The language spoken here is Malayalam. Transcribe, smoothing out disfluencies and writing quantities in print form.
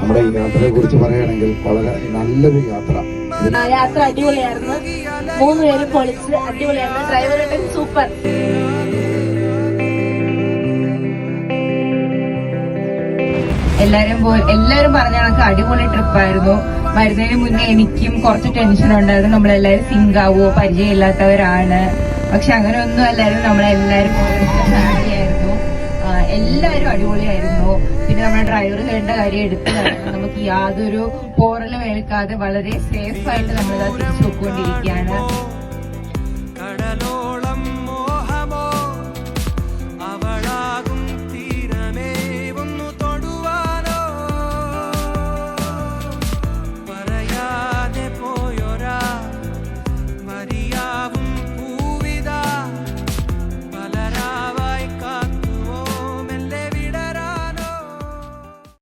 നമ്മുടെ ഈ യാത്രയെ കുറിച്ച് പറയുകയാണെങ്കിൽ വളരെ നല്ലൊരു യാത്ര. യാത്ര അടിപൊളിയായിരുന്നു. 3 പേരും പൊളിച്ച് അടിപൊളിയായിരുന്നു. ഡ്രൈവറുടെ സൂപ്പർ. എല്ലാരും പറഞ്ഞ കണക്ക് അടിപൊളി ട്രിപ്പായിരുന്നു. വരുന്നതിന് മുന്നേ എനിക്കും കുറച്ച് ടെൻഷൻ ഉണ്ടായിരുന്നു. നമ്മളെല്ലാരും സിങ്കാവോ, പരിചയമില്ലാത്തവരാണ്. പക്ഷെ അങ്ങനെ ഒന്നും അല്ലായിരുന്നു. നമ്മളെല്ലാരും ഫാമിലിയായിരുന്നു. എല്ലാരും അടിപൊളിയായിരുന്നു. പിന്നെ നമ്മുടെ ഡ്രൈവറുകളുടെ കാര്യം എടുത്തു പറഞ്ഞു. നമുക്ക് യാതൊരു പോറലും ഏൽക്കാതെ വളരെ സേഫ് ആയിട്ട് നമ്മളിതാ തിരിച്ചു പോയിക്കൊണ്ടിരിക്കുകയാണ്.